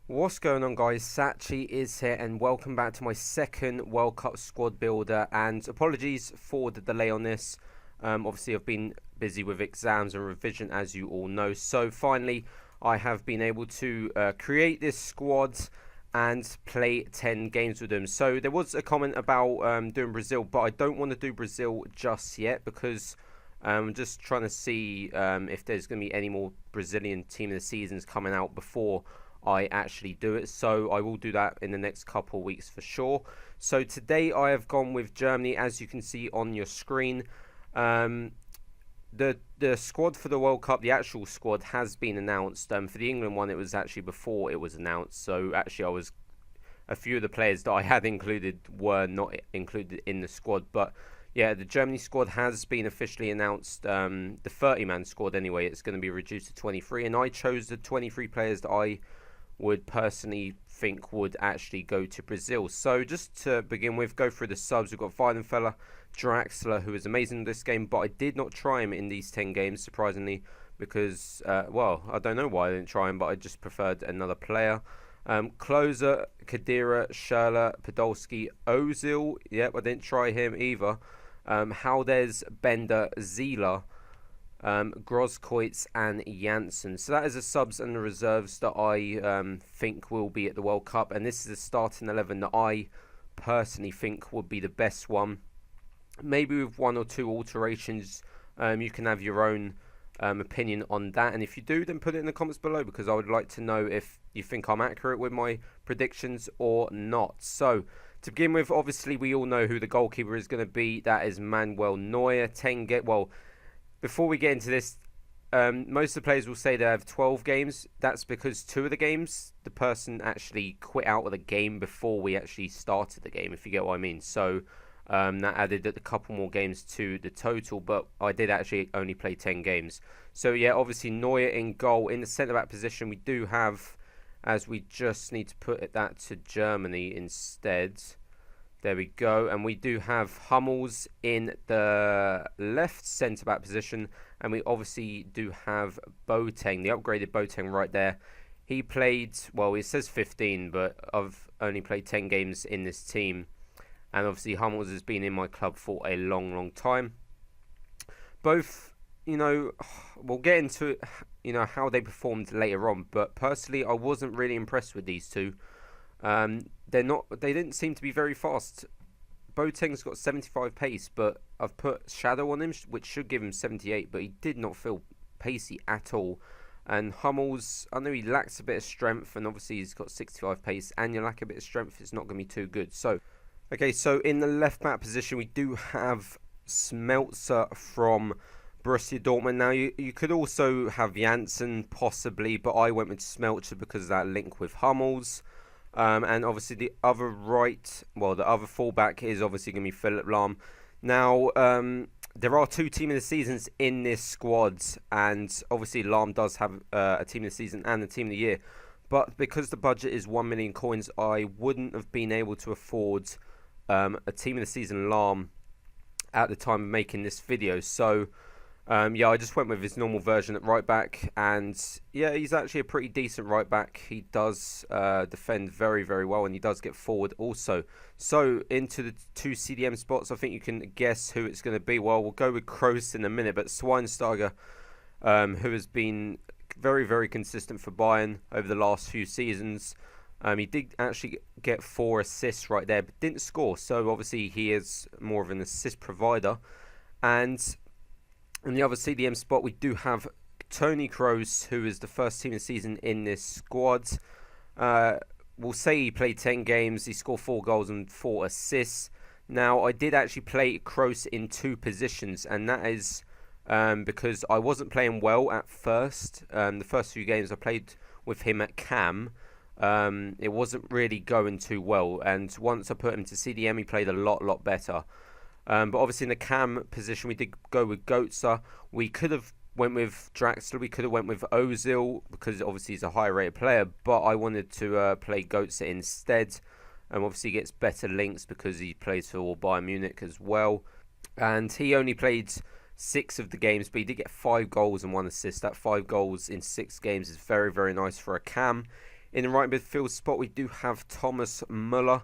What's going on, guys? Satchy is here and welcome back to my second World Cup squad builder, and apologies for the delay on this. Obviously I've been busy with exams and revision, as you all know, so finally I have been able to create this squad and play 10 games with them. So there was a comment about doing Brazil, but I don't want to do Brazil just yet because I'm just trying to see if there's going to be any more Brazilian team of the seasons coming out before I actually do it. So I will do that in the next couple of weeks for sure. So today I have gone with Germany, as you can see on your screen. The squad for the World Cup, the actual squad, has been announced. For the England one, it was actually before it was announced. So actually, a few of the players that I had included were not included in the squad. But yeah, the Germany squad has been officially announced. The 30-man squad anyway. It's going to be reduced to 23, and I chose the 23 players that I would personally think would actually go to Brazil. So just to begin with, go through the subs. We've got Weidenfeller, Draxler, who is amazing in this game, but I did not try him in these 10 games, surprisingly, because, well, I don't know why I didn't try him, but I just preferred another player. Klose, Kadira, Schürrle, Podolski, Ozil. Yep, I didn't try him either. Haldez, Bender, Zieler, Grosskreutz and Janssen. So that is the subs and the reserves that I think will be at the World Cup, and this is the starting 11 that I personally think would be the best one. Maybe with one or two alterations. You can have your own opinion on that, and if you do, then put it in the comments below, because I would like to know if you think I'm accurate with my predictions or not. So to begin with, obviously we all know who the goalkeeper is going to be. That is Manuel Neuer. Before we get into this, most of the players will say they have 12 games. That's because 2 of the games, the person actually quit out of the game before we actually started the game, if you get what I mean. So that added a couple more games to the total, but I did actually only play 10 games. So yeah, obviously Neuer in goal. In the centre-back position, we do have, as we just need to put that to Germany instead. There we go, and we do have Hummels in the left centre-back position, and we obviously do have Boateng, the upgraded Boateng right there. He played, well, it says 15, but I've only played 10 games in this team, and obviously Hummels has been in my club for a long, long time. Both, we'll get into, how they performed later on, but personally, I wasn't really impressed with these two. They didn't seem to be very fast. Boateng's got 75 pace, but I've put shadow on him, which should give him 78, but he did not feel pacey at all. And Hummels, I know he lacks a bit of strength, and obviously he's got 65 pace, and you lack a bit of strength, it's not going to be too good. So, okay, so in the left back position, we do have Smeltzer from Borussia Dortmund. Now, you could also have Janssen, possibly, but I went with Smeltzer because of that link with Hummels. And obviously the other the other fullback is obviously going to be Philipp Lahm. Now, there are 2 team of the seasons in this squad, and obviously Lahm does have a team of the season and a team of the year. But because the budget is 1 million coins, I wouldn't have been able to afford a team of the season Lahm at the time of making this video. So yeah, I just went with his normal version at right back, and yeah, he's actually a pretty decent right back. He does defend very, very well, and he does get forward also. So into the 2 CDM spots, I think you can guess who it's going to be. Well, we'll go with Kroos in a minute, but Schweinsteiger, who has been very, very consistent for Bayern over the last few seasons. He did actually get 4 assists right there, but didn't score. So obviously he is more of an assist provider. And in the other CDM spot, we do have Toni Kroos, who is the first team of the season in this squad. We'll say he played 10 games. He scored 4 goals and 4 assists. Now, I did actually play Kroos in 2 positions, and that is because I wasn't playing well at first. The first few games I played with him at Cam, it wasn't really going too well. And once I put him to CDM, he played a lot better. But obviously in the cam position, we did go with Götze. We could have went with Draxler. We could have went with Ozil because obviously he's a higher rated player. But I wanted to play Götze instead. Obviously he gets better links because he plays for Bayern Munich as well. And he only played 6 of the games, but he did get 5 goals and 1 assist. That 5 goals in 6 games is very, very nice for a cam. In the right midfield spot, we do have Thomas Muller.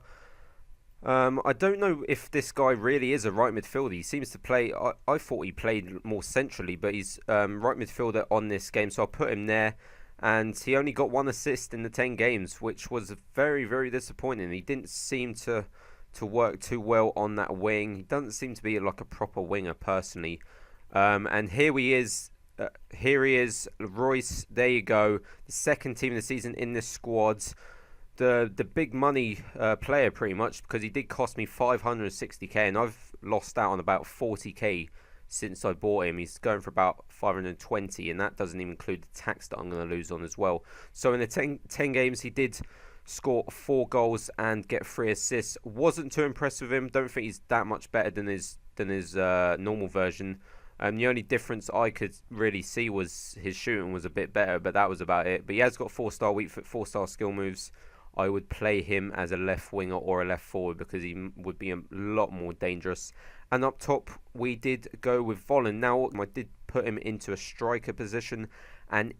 I don't know if this guy really is a right midfielder. He seems to play. I thought he played more centrally, but he's right midfielder on this game, so I'll put him there. And he only got 1 assist in the 10 games, which was very, very disappointing. He didn't seem to work too well on that wing. He doesn't seem to be like a proper winger personally. And here he is. Here he is, Royce. There you go. The second team of the season in this squad. The big money player pretty much, because he did cost me 560k, and I've lost out on about 40k since I bought him. He's going for about 520, and that doesn't even include the tax that I'm going to lose on as well. So in the 10 games, he did score 4 goals and get 3 assists. Wasn't too impressed with him. Don't think he's that much better than his normal version. The only difference I could really see was his shooting was a bit better, but that was about it. But he has got 4-star weak foot, 4-star skill moves. I would play him as a left winger or a left forward because he would be a lot more dangerous. And up top, we did go with Volland. Now, I did put him into a striker position. And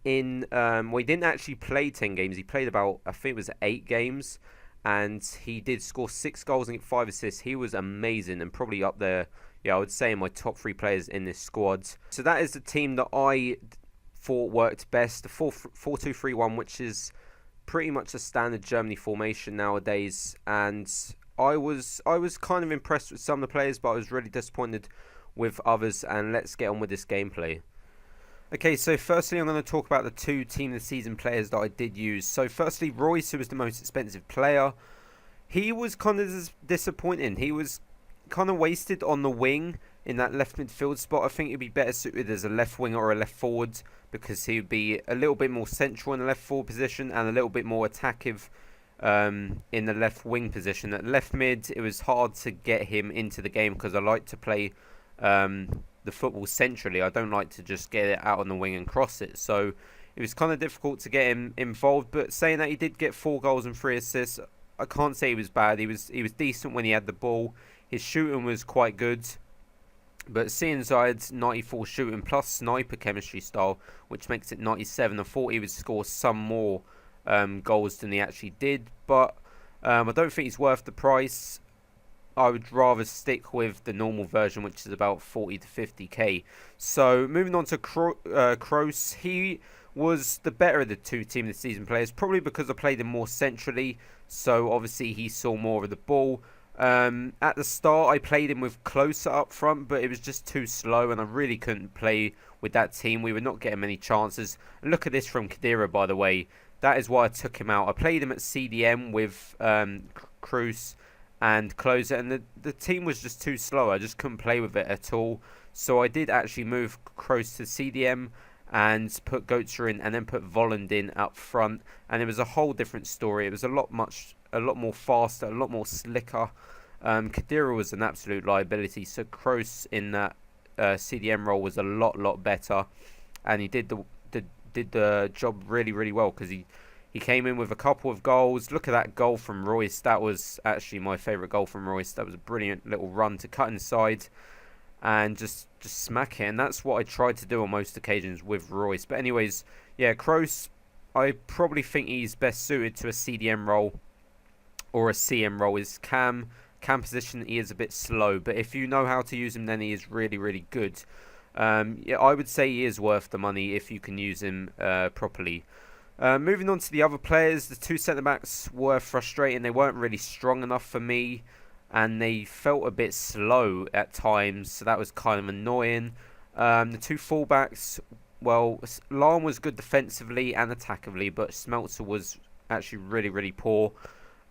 we didn't actually play 10 games. He played about, I think it was 8 games. And he did score 6 goals and get 5 assists. He was amazing and probably up there, I would say, in my top 3 players in this squad. So that is the team that I thought worked best. The 4-2-3-1, which is pretty much a standard Germany formation nowadays, and I was kind of impressed with some of the players, but I was really disappointed with others. And let's get on with this gameplay. Okay, so firstly I'm going to talk about the 2 team of the season players that I did use. So firstly, Royce, who was the most expensive player. He was kind of disappointing. He was kind of wasted on the wing in that left midfield spot. I think he'd be better suited as a left winger or a left forward, because he would be a little bit more central in the left forward position and a little bit more attackive in the left wing position. At left mid, it was hard to get him into the game because I like to play the football centrally. I don't like to just get it out on the wing and cross it. So it was kind of difficult to get him involved. But saying that, he did get 4 goals and 3 assists. I can't say he was bad. He was decent when he had the ball. His shooting was quite good. But seeing as I had 94 shooting plus sniper chemistry style, which makes it 97, I thought he would score some more goals than he actually did. But I don't think he's worth the price. I would rather stick with the normal version, which is about 40 to 50k. So moving on to Kroos, he was the better of the 2 team of the season players, probably because I played him more centrally. So obviously he saw more of the ball. At the start, I played him with Closer up front, but it was just too slow, and I really couldn't play with that team. We were not getting many chances. And look at this from Khedira, by the way. That is why I took him out. I played him at CDM with Kroos and Closer, and the team was just too slow. I just couldn't play with it at all. So I did actually move Kroos to CDM and put Götze in, and then put Volland in up front, and it was a whole different story. It was a lot more faster, a lot more slicker. Khedira was an absolute liability, so Kroos in that CDM role was a lot better, and he did the job really well, because he came in with a couple of goals. Look at that goal from Royce. That was actually my favourite goal from Royce. That was a brilliant little run to cut inside and just smack it, and that's what I tried to do on most occasions with Royce. But anyways, yeah, Kroos, I probably think he's best suited to a CDM role or a CM role. His cam position, he is a bit slow, but if you know how to use him, then he is really good. Yeah, I would say he is worth the money if you can use him properly. Moving on to the other players, the 2 centre-backs were frustrating. They weren't really strong enough for me, and they felt a bit slow at times, so that was kind of annoying. The 2 fullbacks, well, Lahm was good defensively and attackively, but Smeltzer was actually really poor.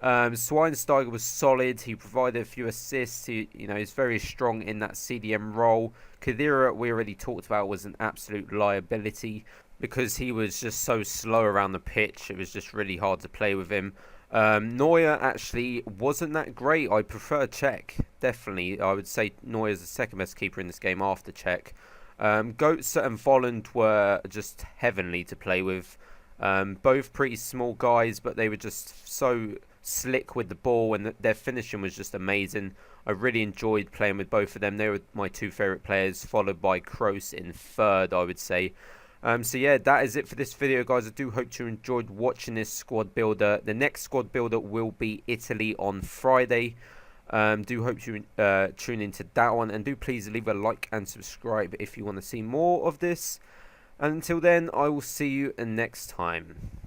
Schweinsteiger was solid. He provided a few assists. He's very strong in that CDM role. Khedira, we already talked about, was an absolute liability because he was just so slow around the pitch. It was just really hard to play with him. Neuer actually wasn't that great. I prefer Cech, definitely. I would say Neuer is the second best keeper in this game after Cech. Götze and Volland were just heavenly to play with. Both pretty small guys, but they were just so slick with the ball, and their finishing was just amazing. I really enjoyed playing with both of them. They were my 2 favourite players, followed by Kroos in third, I would say. So yeah, that is it for this video, guys. I do hope you enjoyed watching this squad builder. The next squad builder will be Italy on Friday. Do hope you tune into that one, and do please leave a like and subscribe if you want to see more of this. And until then, I will see you next time.